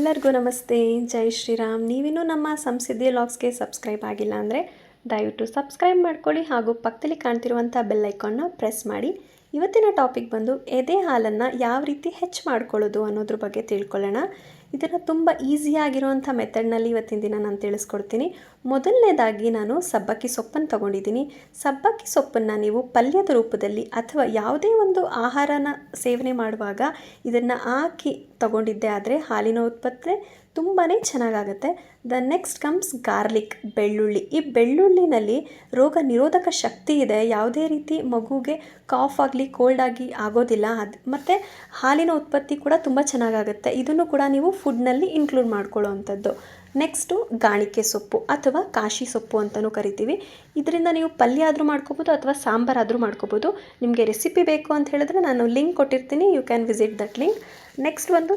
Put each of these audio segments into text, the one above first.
ಎಲ್ಲರಿಗೂ ನಮಸ್ತೆ, ಜೈ ಶ್ರೀರಾಮ್. ನೀವಿನ್ನೂ ನಮ್ಮ ಸಂಸಿದ್ಧಿ ವ್ಲಾಗ್ಸ್ಗೆ ಸಬ್ಸ್ಕ್ರೈಬ್ ಆಗಿಲ್ಲ ಅಂದರೆ ದಯವಿಟ್ಟು ಸಬ್ಸ್ಕ್ರೈಬ್ ಮಾಡ್ಕೊಳ್ಳಿ ಹಾಗೂ ಪಕ್ಕದಲ್ಲಿ ಕಾಣ್ತಿರುವಂಥ ಬೆಲ್ ಐಕಾನ್ನ ಪ್ರೆಸ್ ಮಾಡಿ. ಇವತ್ತಿನ ಟಾಪಿಕ್ ಬಂದು ಎದೆ ಹಾಲನ್ನು ಯಾವ ರೀತಿ ಹೆಚ್ಚು ಮಾಡ್ಕೊಳ್ಳೋದು ಅನ್ನೋದ್ರ ಬಗ್ಗೆ ತಿಳ್ಕೊಳ್ಳೋಣ. ಇದನ್ನು ತುಂಬ ಈಸಿಯಾಗಿರುವಂಥ ಮೆಥಡ್ನಲ್ಲಿ ಇವತ್ತಿನ ದಿನ ನಾನು ತಿಳಿಸ್ಕೊಡ್ತೀನಿ. ಮೊದಲನೇದಾಗಿ ನಾನು ಸಬ್ಬಕ್ಕಿ ಸೊಪ್ಪನ್ನು ತೊಗೊಂಡಿದ್ದೀನಿ. ಸಬ್ಬಕ್ಕಿ ಸೊಪ್ಪನ್ನು ನೀವು ಪಲ್ಯದ ರೂಪದಲ್ಲಿ ಅಥವಾ ಯಾವುದೇ ಒಂದು ಆಹಾರನ ಸೇವನೆ ಮಾಡುವಾಗ ಇದನ್ನು ಹಾಕಿ ತಗೊಂಡಿದ್ದೆ ಆದರೆ ಹಾಲಿನ ಉತ್ಪತ್ತಿ ತುಂಬಾ ಚೆನ್ನಾಗಾಗುತ್ತೆ. ದ ನೆಕ್ಸ್ಟ್ ಕಮ್ಸ್ ಗಾರ್ಲಿಕ್, ಬೆಳ್ಳುಳ್ಳಿ. ಈ ಬೆಳ್ಳುಳ್ಳಿನಲ್ಲಿ ರೋಗ ನಿರೋಧಕ ಶಕ್ತಿ ಇದೆ. ಯಾವುದೇ ರೀತಿ ಮಗುಗೆ ಕಾಫ್ ಆಗಲಿ ಕೋಲ್ಡ್ ಆಗಿ ಆಗೋದಿಲ್ಲ. ಮತ್ತು ಹಾಲಿನ ಉತ್ಪತ್ತಿ ಕೂಡ ತುಂಬ ಚೆನ್ನಾಗಾಗುತ್ತೆ. ಇದನ್ನು ಕೂಡ ನೀವು ಫುಡ್ನಲ್ಲಿ ಇನ್ಕ್ಲೂಡ್ ಮಾಡ್ಕೊಳ್ಳೋವಂಥದ್ದು. ನೆಕ್ಸ್ಟು ಗಾಣಿಕೆ ಸೊಪ್ಪು ಅಥವಾ ಕಾಶಿ ಸೊಪ್ಪು ಅಂತಲೂ ಕರಿತೀವಿ. ಇದರಿಂದ ನೀವು ಪಲ್ಯ ಆದರೂ ಮಾಡ್ಕೋಬೋದು ಅಥವಾ ಸಾಂಬಾರಾದರೂ ಮಾಡ್ಕೋಬೋದು. ನಿಮಗೆ ರೆಸಿಪಿ ಬೇಕು ಅಂತ ಹೇಳಿದ್ರೆ ನಾನು ಲಿಂಕ್ ಕೊಟ್ಟಿರ್ತೀನಿ, you can visit that link. Next ಒಂದು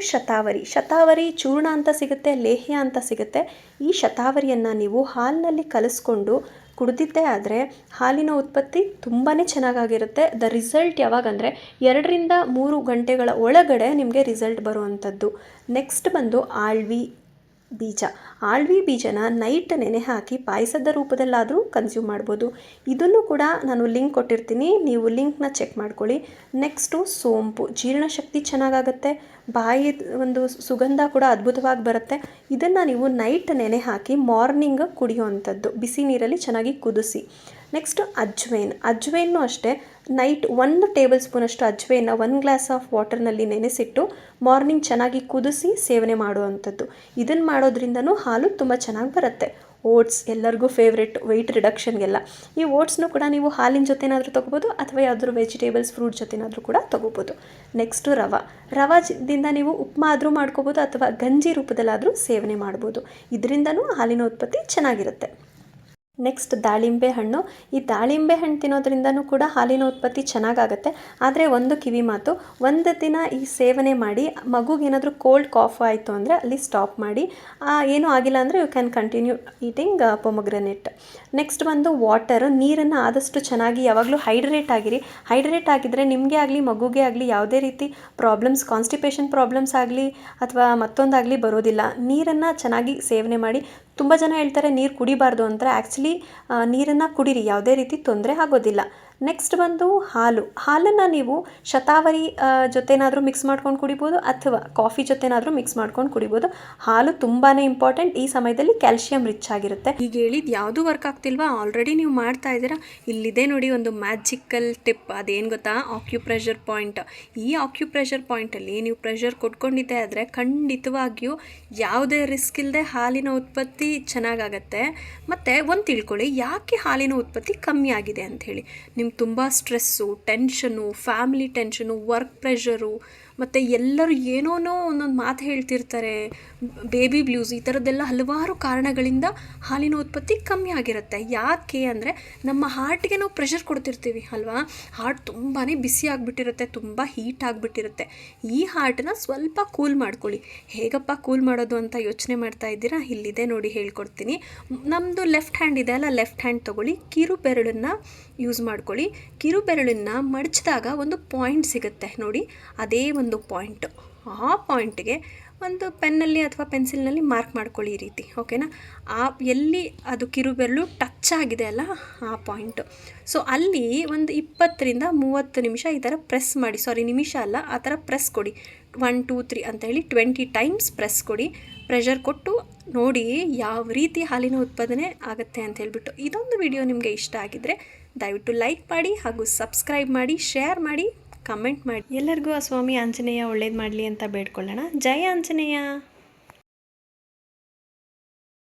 ಶತಾವರಿ ಚೂರ್ಣ ಅಂತ ಸಿಗುತ್ತೆ, ಲೇಹ್ಯ ಅಂತ ಸಿಗುತ್ತೆ. ಈ ಶತಾವರಿಯನ್ನು ನೀವು ಹಾಲಿನಲ್ಲಿ ಕಲಿಸ್ಕೊಂಡು ಕುಡಿದಿದ್ದೇ ಆದರೆ ಹಾಲಿನ ಉತ್ಪತ್ತಿ ತುಂಬಾ ಚೆನ್ನಾಗಾಗಿರುತ್ತೆ. ದ ರಿಸಲ್ಟ್ ಯಾವಾಗಂದರೆ 2ರಿಂದ 3 ಗಂಟೆಗಳ ಒಳಗಡೆ ನಿಮಗೆ ರಿಸಲ್ಟ್ ಬರುವಂಥದ್ದು. ನೆಕ್ಸ್ಟ್ ಬಂದು ಆಳ್ವಿ ಬೀಜನ ನೈಟ್ ನೆನೆ ಹಾಕಿ ಪಾಯಸದ ರೂಪದಲ್ಲಾದರೂ ಕನ್ಸ್ಯೂಮ್ ಮಾಡ್ಬೋದು. ಇದನ್ನು ಕೂಡ ನಾನು ಲಿಂಕ್ ಕೊಟ್ಟಿರ್ತೀನಿ, ನೀವು ಲಿಂಕ್ನ ಚೆಕ್ ಮಾಡ್ಕೊಳ್ಳಿ. ನೆಕ್ಸ್ಟು ಸೋಂಪು, ಜೀರ್ಣಶಕ್ತಿ ಚೆನ್ನಾಗಾಗುತ್ತೆ, ಬಾಯಿ ಒಂದು ಸುಗಂಧ ಕೂಡ ಅದ್ಭುತವಾಗಿ ಬರುತ್ತೆ. ಇದನ್ನು ನೀವು ನೈಟ್ ನೆನೆ ಹಾಕಿ ಮಾರ್ನಿಂಗ್ ಕುಡಿಯುವಂಥದ್ದು, ಬಿಸಿ ನೀರಲ್ಲಿ ಚೆನ್ನಾಗಿ ಕುದಿಸಿ. ನೆಕ್ಸ್ಟು ಅಜ್ವೈನು ಅಷ್ಟೇ, ನೈಟ್ 1 ಟೇಬಲ್ ಸ್ಪೂನಷ್ಟು ಅಜ್ವೈನ 1 ಗ್ಲಾಸ್ ಆಫ್ ವಾಟರ್ನಲ್ಲಿ ನೆನೆಸಿಟ್ಟು ಮಾರ್ನಿಂಗ್ ಚೆನ್ನಾಗಿ ಕುದಿಸಿ ಸೇವನೆ ಮಾಡುವಂಥದ್ದು. ಇದನ್ನು ಮಾಡೋದ್ರಿಂದನೂ ಹಾಲು ತುಂಬ ಚೆನ್ನಾಗಿ ಬರುತ್ತೆ. ಓಟ್ಸ್ ಎಲ್ಲರಿಗೂ ಫೇವ್ರೆಟ್ ವೆಯ್ಟ್ ರಿಡಕ್ಷನ್ಗೆಲ್ಲ. ಈ ಓಟ್ಸ್ನು ಕೂಡ ನೀವು ಹಾಲಿನ ಜೊತೆನಾದರೂ ತೊಗೋಬೋದು ಅಥವಾ ಯಾವುದಾದ್ರೂ ವೆಜಿಟೇಬಲ್ಸ್ ಫ್ರೂಟ್ ಜೊತೆನಾದರೂ ಕೂಡ ತೊಗೋಬೋದು. ನೆಕ್ಸ್ಟು ರವಾದಿಂದ ನೀವು ಉಪ್ಮಾ ಆದರೂ ಮಾಡ್ಕೋಬೋದು ಅಥವಾ ಗಂಜಿ ರೂಪದಲ್ಲಾದರೂ ಸೇವನೆ ಮಾಡ್ಬೋದು. ಇದರಿಂದನೂ ಹಾಲಿನ ಉತ್ಪತ್ತಿ ಚೆನ್ನಾಗಿರುತ್ತೆ. ನೆಕ್ಸ್ಟ್ ದಾಳಿಂಬೆ ಹಣ್ಣು. ಈ ದಾಳಿಂಬೆ ಹಣ್ಣು ತಿನ್ನೋದ್ರಿಂದನೂ ಕೂಡ ಹಾಲಿನ ಉತ್ಪತ್ತಿ ಚೆನ್ನಾಗಾಗುತ್ತೆ. ಆದರೆ ಒಂದು ಕಿವಿ ಮಾತು, ಒಂದು ದಿನ ಈ ಸೇವನೆ ಮಾಡಿ ಮಗುಗೇನಾದರೂ ಕೋಲ್ಡ್ ಕಾಫ್ ಆಯಿತು ಅಂದರೆ ಅಲ್ಲಿ ಸ್ಟಾಪ್ ಮಾಡಿ. ಏನೂ ಆಗಿಲ್ಲ ಅಂದರೆ you can continue eating pomegranate. Next ಬಂದು ನೀರನ್ನು ಆದಷ್ಟು ಚೆನ್ನಾಗಿ ಯಾವಾಗಲೂ ಹೈಡ್ರೇಟ್ ಆಗಿದ್ದರೆ ನಿಮಗೆ ಆಗಲಿ ಮಗುಗೆ ಆಗಲಿ ಯಾವುದೇ ರೀತಿ ಪ್ರಾಬ್ಲಮ್ಸ್, ಕಾನ್ಸ್ಟಿಪೇಷನ್ ಪ್ರಾಬ್ಲಮ್ಸ್ ಆಗಲಿ ಅಥವಾ ಮತ್ತೊಂದಾಗಲಿ ಬರೋದಿಲ್ಲ. ನೀರನ್ನು ಚೆನ್ನಾಗಿ ಸೇವನೆ ಮಾಡಿ. ತುಂಬ ಜನ ಹೇಳ್ತಾರೆ ನೀರು ಕುಡಿಬಾರ್ದು ಅಂತ. ಆ್ಯಕ್ಚುಲಿ ನೀರನ್ನು ಕುಡೀರಿ, ಯಾವುದೇ ರೀತಿ ತೊಂದರೆ ಆಗೋದಿಲ್ಲ. ನೆಕ್ಸ್ಟ್ ಬಂದು ಹಾಲನ್ನು ನೀವು ಶತಾವರಿ ಜೊತೆನಾದರೂ ಮಿಕ್ಸ್ ಮಾಡ್ಕೊಂಡು ಕುಡಿಬೋದು ಅಥವಾ ಕಾಫಿ ಜೊತೆನಾದರೂ ಮಿಕ್ಸ್ ಮಾಡ್ಕೊಂಡು ಕುಡಿಬೋದು. ಹಾಲು ತುಂಬಾ ಇಂಪಾರ್ಟೆಂಟ್. ಈ ಸಮಯದಲ್ಲಿ ಕ್ಯಾಲ್ಶಿಯಂ ರಿಚ್ ಆಗಿರುತ್ತೆ. ಈಗ ಹೇಳಿದ್ದು ಯಾವುದೂ ವರ್ಕ್ ಆಗ್ತಿಲ್ವಾ, ಆಲ್ರೆಡಿ ನೀವು ಮಾಡ್ತಾ ಇದ್ದೀರಾ, ಇಲ್ಲಿದೆ ನೋಡಿ ಒಂದು ಮ್ಯಾಜಿಕಲ್ ಟಿಪ್. ಅದೇನು ಗೊತ್ತಾ, ಆಕ್ಯುಪ್ರೆಷರ್ ಪಾಯಿಂಟ್. ಈ ಆಕ್ಯುಪ್ರೆಷರ್ ಪಾಯಿಂಟಲ್ಲಿ ನೀವು ಪ್ರೆಷರ್ ಕೊಟ್ಕೊಂಡಿದ್ದೆ ಆದರೆ ಖಂಡಿತವಾಗಿಯೂ ಯಾವುದೇ ರಿಸ್ಕ್ ಇಲ್ಲದೆ ಹಾಲಿನ ಉತ್ಪತ್ತಿ ಚೆನ್ನಾಗಾಗತ್ತೆ. ಮತ್ತು ಒಂದು ತಿಳ್ಕೊಳ್ಳಿ, ಯಾಕೆ ಹಾಲಿನ ಉತ್ಪತ್ತಿ ಕಮ್ಮಿ ಆಗಿದೆ ಅಂಥೇಳಿ. ನಿಮ್ಗೆ ತುಂಬ stress, tension, family tension, work pressure, ಮತ್ತು ಎಲ್ಲರೂ ಏನೋನೋ ಒಂದೊಂದು ಮಾತು ಹೇಳ್ತಿರ್ತಾರೆ, ಬೇಬಿ ಬ್ಲೂಸ್, ಈ ಥರದ್ದೆಲ್ಲ ಹಲವಾರು ಕಾರಣಗಳಿಂದ ಹಾಲಿನ ಉತ್ಪತ್ತಿ ಕಮ್ಮಿ ಆಗಿರುತ್ತೆ. ಯಾಕೆ ಅಂದರೆ ನಮ್ಮ ಹಾರ್ಟ್ಗೆ ನಾವು ಪ್ರೆಷರ್ ಕೊಡ್ತಿರ್ತೀವಿ ಅಲ್ವಾ, ಹಾರ್ಟ್ ತುಂಬಾ ಬಿಸಿ ಆಗಿಬಿಟ್ಟಿರುತ್ತೆ, ತುಂಬ ಹೀಟ್ ಆಗಿಬಿಟ್ಟಿರುತ್ತೆ. ಈ ಹಾರ್ಟನ್ನ ಸ್ವಲ್ಪ ಕೂಲ್ ಮಾಡ್ಕೊಳ್ಳಿ. ಹೇಗಪ್ಪ ಕೂಲ್ ಮಾಡೋದು ಅಂತ ಯೋಚನೆ ಮಾಡ್ತಾ ಇದ್ದೀರಾ, ಇಲ್ಲಿದೆ ನೋಡಿ ಹೇಳ್ಕೊಡ್ತೀನಿ. ನಮ್ಮದು ಲೆಫ್ಟ್ ಹ್ಯಾಂಡ್ ಇದೆ ಅಲ್ಲ, ಲೆಫ್ಟ್ ಹ್ಯಾಂಡ್ ತೊಗೊಳ್ಳಿ, ಕಿರು ಬೆರಳನ್ನು ಯೂಸ್ ಮಾಡ್ಕೊಳ್ಳಿ. ಕಿರು ಬೆರಳನ್ನು ಮಡಚಿದಾಗ ಒಂದು ಪಾಯಿಂಟ್ ಸಿಗುತ್ತೆ ನೋಡಿ, ಅದೇ ಒಂದು ಪಾಯಿಂಟು. ಆ ಪಾಯಿಂಟ್ಗೆ ಒಂದು ಪೆನ್ನಲ್ಲಿ ಅಥವಾ ಪೆನ್ಸಿಲ್ನಲ್ಲಿ ಮಾರ್ಕ್ ಮಾಡ್ಕೊಳ್ಳಿ ಈ ರೀತಿ, ಓಕೆನಾ. ಎಲ್ಲಿ ಅದು ಕಿರುಬೆರಳು ಟಚ್ ಆಗಿದೆ ಅಲ್ಲ ಆ ಪಾಯಿಂಟು. ಸೊ ಅಲ್ಲಿ ಒಂದು 20ರಿಂದ 30 ನಿಮಿಷ ಈ ಥರ ಪ್ರೆಸ್ ಮಾಡಿ, ನಿಮಿಷ ಅಲ್ಲ, ಆ ಥರ ಪ್ರೆಸ್ ಕೊಡಿ. 1 2 3 ಅಂತ ಹೇಳಿ 20 ಟೈಮ್ಸ್ ಪ್ರೆಸ್ ಕೊಡಿ. ಪ್ರೆಷರ್ ಕೊಟ್ಟು ನೋಡಿ ಯಾವ ರೀತಿ ಹಾಲಿನ ಉತ್ಪಾದನೆ ಆಗುತ್ತೆ ಅಂತ ಹೇಳ್ಬಿಟ್ಟು. ಇದೊಂದು ವಿಡಿಯೋ ನಿಮಗೆ ಇಷ್ಟ ಆಗಿದ್ದರೆ ದಯವಿಟ್ಟು ಲೈಕ್ ಮಾಡಿ ಹಾಗೂ ಸಬ್ಸ್ಕ್ರೈಬ್ ಮಾಡಿ, ಶೇರ್ ಮಾಡಿ, ಕಮೆಂಟ್ ಮಾಡಿ. ಎಲ್ಲರಿಗೂ ಆ ಸ್ವಾಮಿ ಆಂಜನೇಯ ಒಳ್ಳೇದು ಮಾಡಲಿ ಅಂತ ಬೇಡ್ಕೊಳ್ಳೋಣ. ಜೈ ಆಂಜನೇಯ.